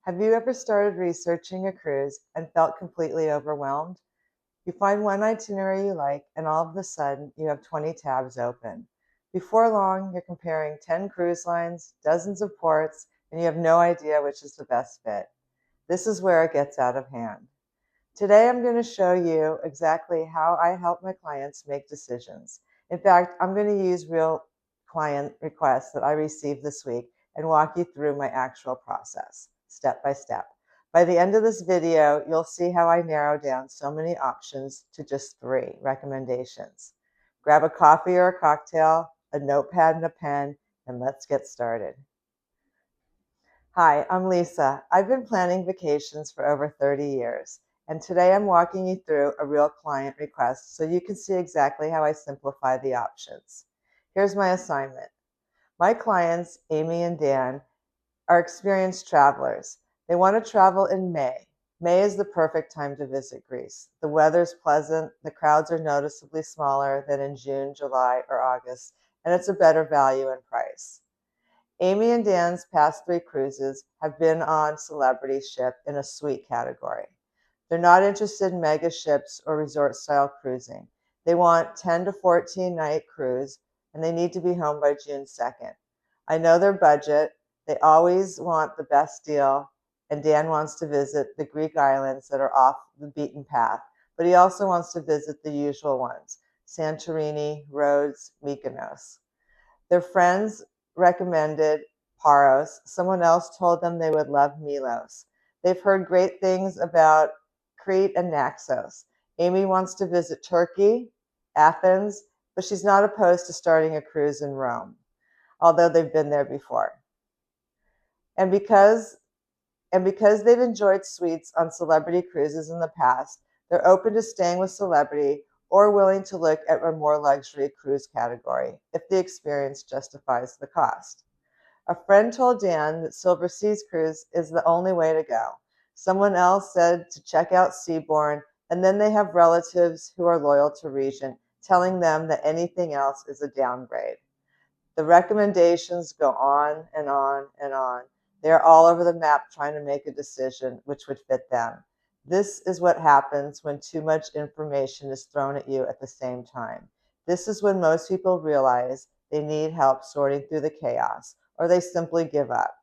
Have you ever started researching a cruise and felt completely overwhelmed? You find one itinerary you like, and all of a sudden, you have 20 tabs open. Before long, you're comparing 10 cruise lines, dozens of ports, and you have no idea which is the best fit. This is where it gets out of hand. Today, I'm going to show you exactly how I help my clients make decisions. In fact, I'm going to use real client requests that I received this week and walk you through my actual process, step by step. By the end of this video, you'll see how I narrow down so many options to just 3 recommendations. Grab a coffee or a cocktail, a notepad and a pen, and let's get started. Hi, I'm Lisa. I've been planning vacations for over 30 years, and today I'm walking you through a real client request so you can see exactly how I simplify the options. Here's my assignment. My clients, Amy and Dan, are experienced travelers. They want to travel in May. May is the perfect time to visit Greece. The weather's pleasant, the crowds are noticeably smaller than in June, July, or August, and it's a better value and price. Amy and Dan's past 3 cruises have been on Celebrity Ship in a suite category. They're not interested in mega ships or resort-style cruising. They want 10 to 14 night cruise, and they need to be home by June 2nd. I know their budget. They always want the best deal, and Dan wants to visit the Greek islands that are off the beaten path, but he also wants to visit the usual ones: Santorini, Rhodes, Mykonos. Their friends recommended Paros. Someone else told them they would love Milos. They've heard great things about Crete and Naxos. Amy wants to visit Turkey, Athens, but she's not opposed to starting a cruise in Rome, although they've been there before. And because they've enjoyed suites on Celebrity cruises in the past, they're open to staying with Celebrity or willing to look at a more luxury cruise category if the experience justifies the cost. A friend told Dan that Silver Seas Cruise is the only way to go. Someone else said to check out Seabourn, and then they have relatives who are loyal to Regent, telling them that anything else is a downgrade. The recommendations go on and on and on. They are all over the map trying to make a decision which would fit them. This is what happens when too much information is thrown at you at the same time. This is when most people realize they need help sorting through the chaos, or they simply give up.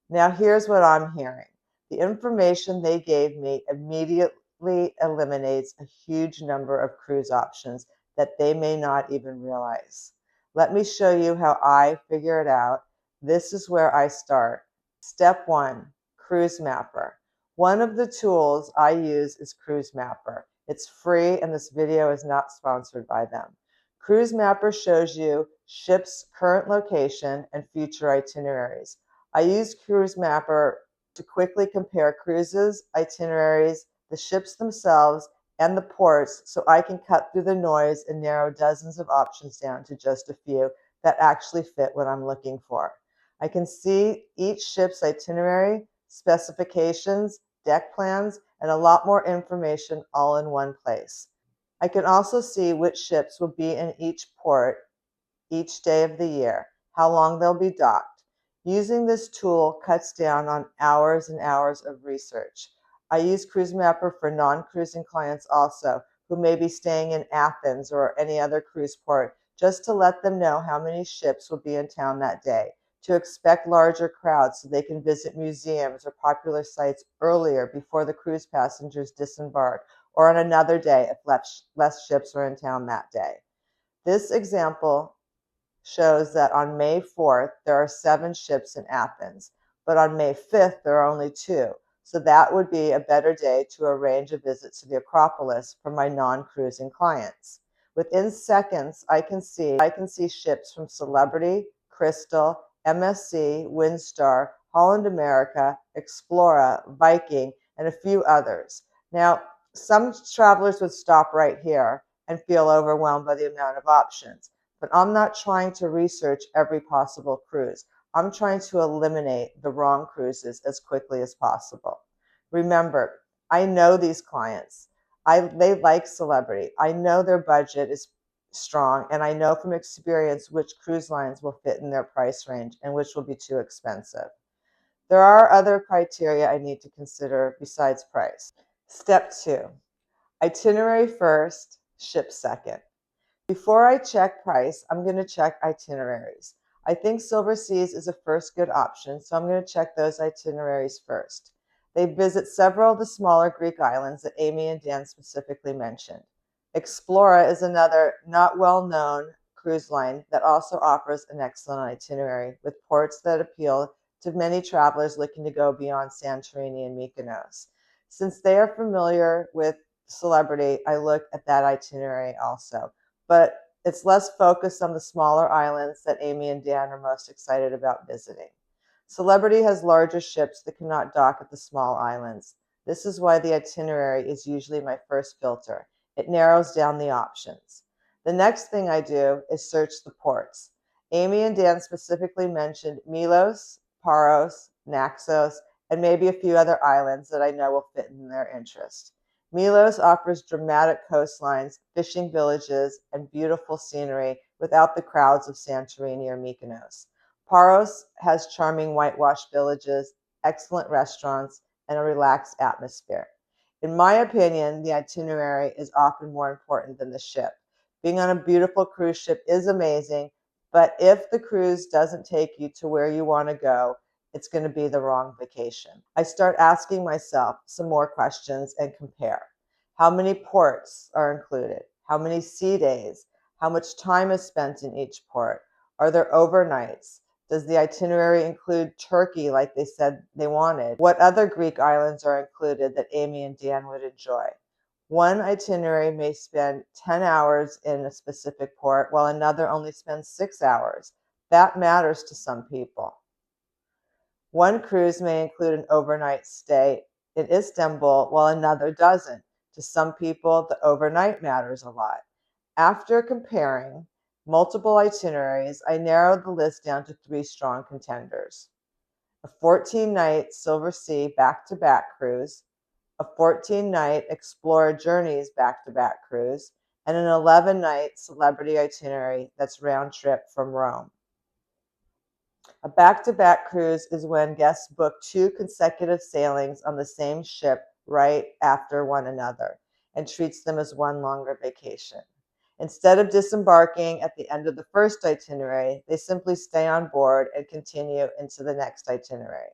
Now, here's what I'm hearing. The information they gave me immediately eliminates a huge number of cruise options that they may not even realize. Let me show you how I figure it out. This is where I start. Step 1, Cruise Mapper. One of the tools I use is Cruise Mapper. It's free, and this video is not sponsored by them. Cruise Mapper shows you ships' current location and future itineraries. I use Cruise Mapper to quickly compare cruises, itineraries, the ships themselves, and the ports so I can cut through the noise and narrow dozens of options down to just a few that actually fit what I'm looking for. I can see each ship's itinerary, specifications, deck plans, and a lot more information all in one place. I can also see which ships will be in each port each day of the year, how long they'll be docked. Using this tool cuts down on hours and hours of research. I use Cruise Mapper for non-cruising clients also, who may be staying in Athens or any other cruise port, just to let them know how many ships will be in town that day, to expect larger crowds so they can visit museums or popular sites earlier before the cruise passengers disembark, or on another day if less ships are in town that day. This example shows that on May 4th, there are 7 ships in Athens, but on May 5th, there are only 2. So that would be a better day to arrange a visit to the Acropolis for my non-cruising clients. Within seconds, I can see ships from Celebrity, Crystal, MSC, Windstar, Holland America, Explora, Viking, and a few others. Now, some travelers would stop right here and feel overwhelmed by the amount of options. But I'm not trying to research every possible cruise. I'm trying to eliminate the wrong cruises as quickly as possible. Remember, I know these clients. They like Celebrity. I know their budget is strong, and I know from experience which cruise lines will fit in their price range and which will be too expensive. There are other criteria I need to consider besides price. Step 2. Itinerary first, ship second. Before I check price, I'm going to check itineraries. I think Silver Seas is a first good option, so I'm going to check those itineraries first. They visit several of the smaller Greek islands that Amy and Dan specifically mentioned. Explora is another not well-known cruise line that also offers an excellent itinerary with ports that appeal to many travelers looking to go beyond Santorini and Mykonos. Since they are familiar with Celebrity, I look at that itinerary also, but it's less focused on the smaller islands that Amy and Dan are most excited about visiting. Celebrity has larger ships that cannot dock at the small islands. This is why the itinerary is usually my first filter. It narrows down the options. The next thing I do is search the ports. Amy and Dan specifically mentioned Milos, Paros, Naxos, and maybe a few other islands that I know will fit in their interest. Milos offers dramatic coastlines, fishing villages, and beautiful scenery without the crowds of Santorini or Mykonos. Paros has charming whitewashed villages, excellent restaurants, and a relaxed atmosphere. In my opinion, the itinerary is often more important than the ship. Being on a beautiful cruise ship is amazing, but if the cruise doesn't take you to where you want to go, it's going to be the wrong vacation. I start asking myself some more questions and compare. How many ports are included? How many sea days? How much time is spent in each port? Are there overnights? Does the itinerary include Turkey like they said they wanted? What other Greek islands are included that Amy and Dan would enjoy? One itinerary may spend 10 hours in a specific port, while another only spends 6 hours. That matters to some people. One cruise may include an overnight stay in Istanbul, while another doesn't. To some people, the overnight matters a lot. After comparing multiple itineraries, I narrowed the list down to 3 strong contenders: a 14-night Silver Sea back-to-back cruise, a 14-night Explora Journeys back-to-back cruise, and an 11-night Celebrity itinerary that's round trip from Rome. A back-to-back cruise is when guests book 2 consecutive sailings on the same ship right after one another and treats them as one longer vacation. Instead of disembarking at the end of the first itinerary, they simply stay on board and continue into the next itinerary.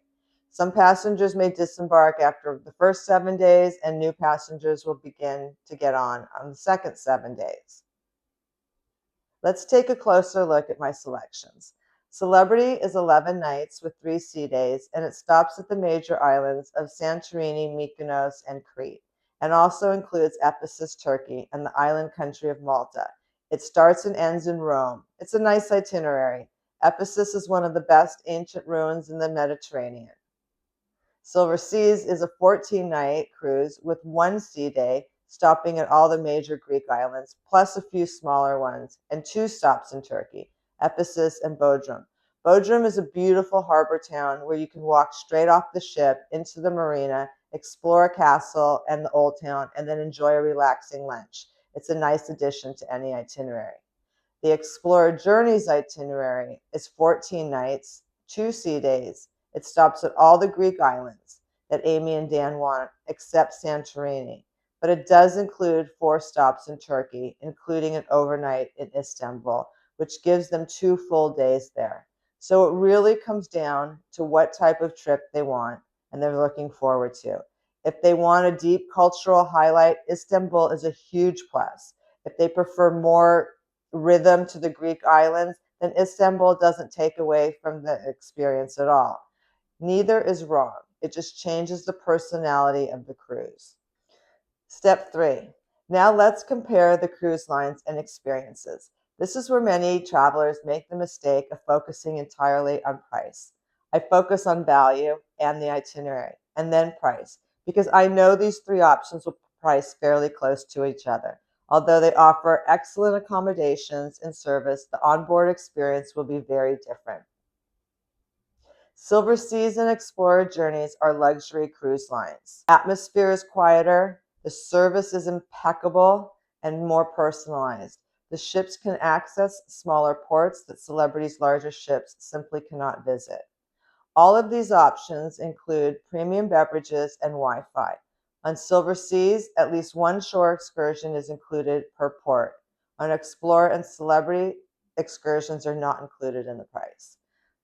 Some passengers may disembark after the first 7 days, and new passengers will begin to get on the second 7 days. Let's take a closer look at my selections. Celebrity is 11 nights with 3 sea days, and it stops at the major islands of Santorini, Mykonos, and Crete, and also includes Ephesus, Turkey, and the island country of Malta. It starts and ends in Rome. It's a nice itinerary. Ephesus is one of the best ancient ruins in the Mediterranean. Silver Seas is a 14-night cruise with 1 sea day, stopping at all the major Greek islands, plus a few smaller ones, and 2 stops in Turkey, Ephesus and Bodrum. Bodrum is a beautiful harbor town where you can walk straight off the ship into the marina, explore a castle and the old town, and then enjoy a relaxing lunch. It's a nice addition to any itinerary. The Explora Journeys itinerary is 14 nights, 2 sea days. It stops at all the Greek islands that Amy and Dan want, except Santorini. But it does include 4 stops in Turkey, including an overnight in Istanbul, which gives them 2 full days there. So it really comes down to what type of trip they want and they're looking forward to. If they want a deep cultural highlight, Istanbul is a huge plus. If they prefer more rhythm to the Greek islands, then Istanbul doesn't take away from the experience at all. Neither is wrong. It just changes the personality of the cruise. Step 3. Now let's compare the cruise lines and experiences. This is where many travelers make the mistake of focusing entirely on price. I focus on value and the itinerary, and then price, because I know these 3 options will price fairly close to each other. Although they offer excellent accommodations and service, the onboard experience will be very different. Silver Seas and Explora Journeys are luxury cruise lines. Atmosphere is quieter, the service is impeccable, and more personalized. The ships can access smaller ports that Celebrity's larger ships simply cannot visit. All of these options include premium beverages and Wi-Fi. On Silver Seas, at least one shore excursion is included per port. On Explorer and Celebrity, excursions are not included in the price.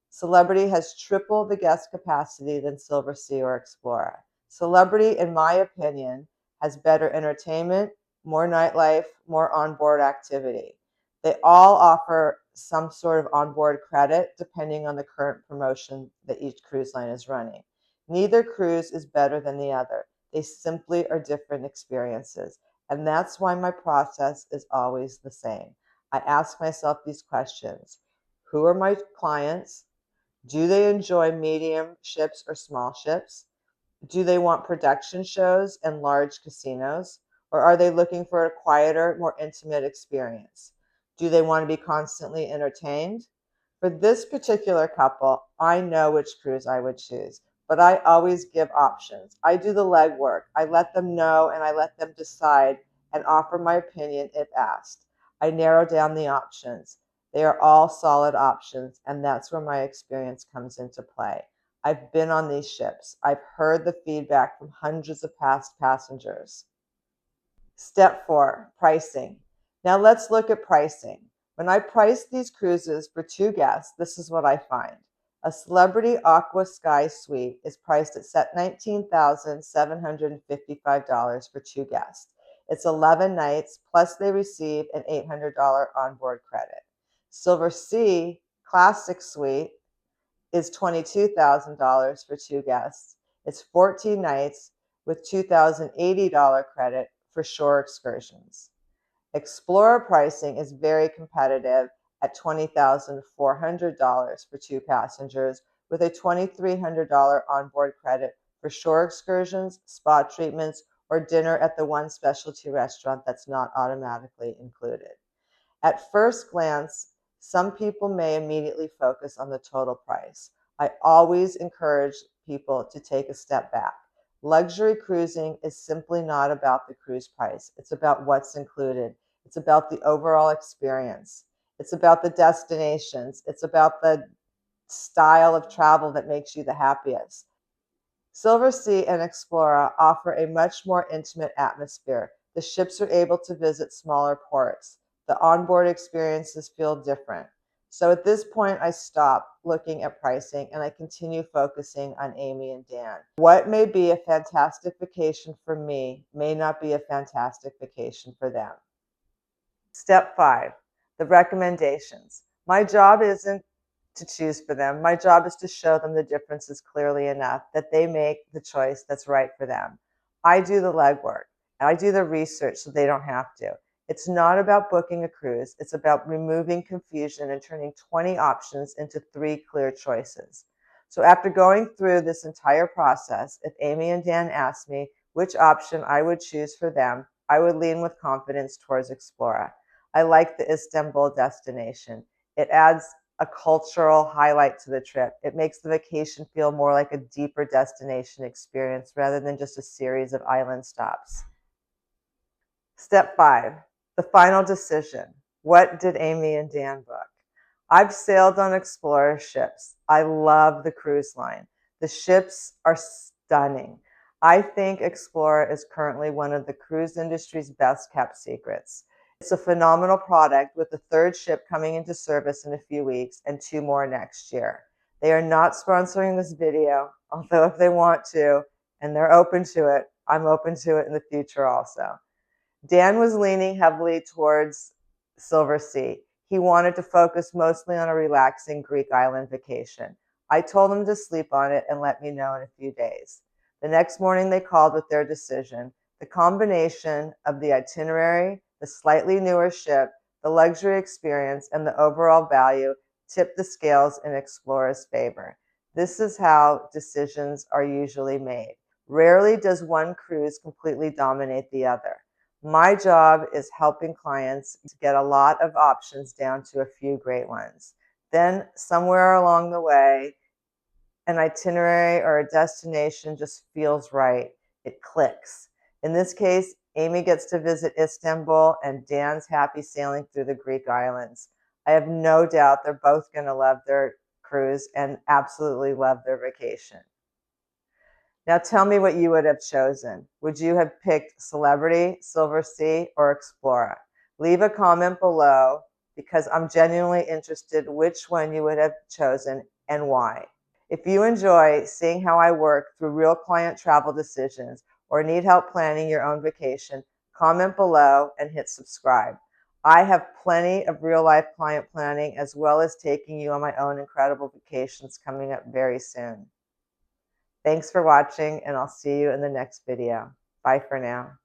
Celebrity has triple the guest capacity than Silver Sea or Explorer. Celebrity, in my opinion, has better entertainment, more nightlife, more onboard activity. They all offer some sort of onboard credit depending on the current promotion that each cruise line is running. Neither cruise is better than the other. They simply are different experiences. And that's why my process is always the same. I ask myself these questions. Who are my clients? Do they enjoy medium ships or small ships? Do they want production shows and large casinos? Or are they looking for a quieter, more intimate experience? Do they want to be constantly entertained? For this particular couple, I know which cruise I would choose, but I always give options. I do the legwork. I let them know and I let them decide and offer my opinion if asked. I narrow down the options. They are all solid options, and that's where my experience comes into play. I've been on these ships. I've heard the feedback from hundreds of past passengers. Step 4, pricing. Now let's look at pricing. When I price these cruises for 2 guests, this is what I find. A Celebrity Aqua Sky Suite is priced at $19,755 for 2 guests. It's 11 nights, plus they receive an $800 onboard credit. Silver Sea Classic Suite is $22,000 for 2 guests. It's 14 nights with $2,080 credit for shore excursions. Explorer pricing is very competitive at $20,400 for 2 passengers with a $2,300 onboard credit for shore excursions, spa treatments, or dinner at the one specialty restaurant that's not automatically included. At first glance, some people may immediately focus on the total price. I always encourage people to take a step back. Luxury cruising is simply not about the cruise price. It's about what's included. It's about the overall experience. It's about the destinations. It's about the style of travel that makes you the happiest. Silver Sea and Explorer offer a much more intimate atmosphere. The ships are able to visit smaller ports. The onboard experiences feel different. So at this point, I stop looking at pricing and I continue focusing on Amy and Dan. What may be a fantastic vacation for me may not be a fantastic vacation for them. Step 5, the recommendations. My job isn't to choose for them. My job is to show them the differences clearly enough that they make the choice that's right for them. I do the legwork. I do the research so they don't have to. It's not about booking a cruise. It's about removing confusion and turning 20 options into 3 clear choices. So after going through this entire process, if Amy and Dan asked me which option I would choose for them, I would lean with confidence towards Explorer. I like the Istanbul destination. It adds a cultural highlight to the trip. It makes the vacation feel more like a deeper destination experience rather than just a series of island stops. Step 5, the final decision. What did Amy and Dan book? I've sailed on Explorer ships. I love the cruise line. The ships are stunning. I think Explorer is currently one of the cruise industry's best kept secrets. It's a phenomenal product with the 3rd ship coming into service in a few weeks and 2 more next year. They are not sponsoring this video, although if they want to, and they're open to it, I'm open to it in the future also. Dan was leaning heavily towards Silver Sea. He wanted to focus mostly on a relaxing Greek island vacation. I told him to sleep on it and let me know in a few days. The next morning they called with their decision. The combination of the itinerary, the slightly newer ship, the luxury experience, and the overall value tipped the scales in Explorer's favor. This is how decisions are usually made. Rarely does one cruise completely dominate the other. My job is helping clients to get a lot of options down to a few great ones. Then, somewhere along the way, an itinerary or a destination just feels right. It clicks. In this case, Amy gets to visit Istanbul and Dan's happy sailing through the Greek islands. I have no doubt they're both going to love their cruise and absolutely loved their vacation. Now tell me what you would have chosen. Would you have picked Celebrity, Silversea, or Explorer? Leave a comment below because I'm genuinely interested which one you would have chosen and why. If you enjoy seeing how I work through real client travel decisions or need help planning your own vacation, comment below and hit subscribe. I have plenty of real life client planning as well as taking you on my own incredible vacations coming up very soon. Thanks for watching, and I'll see you in the next video. Bye for now.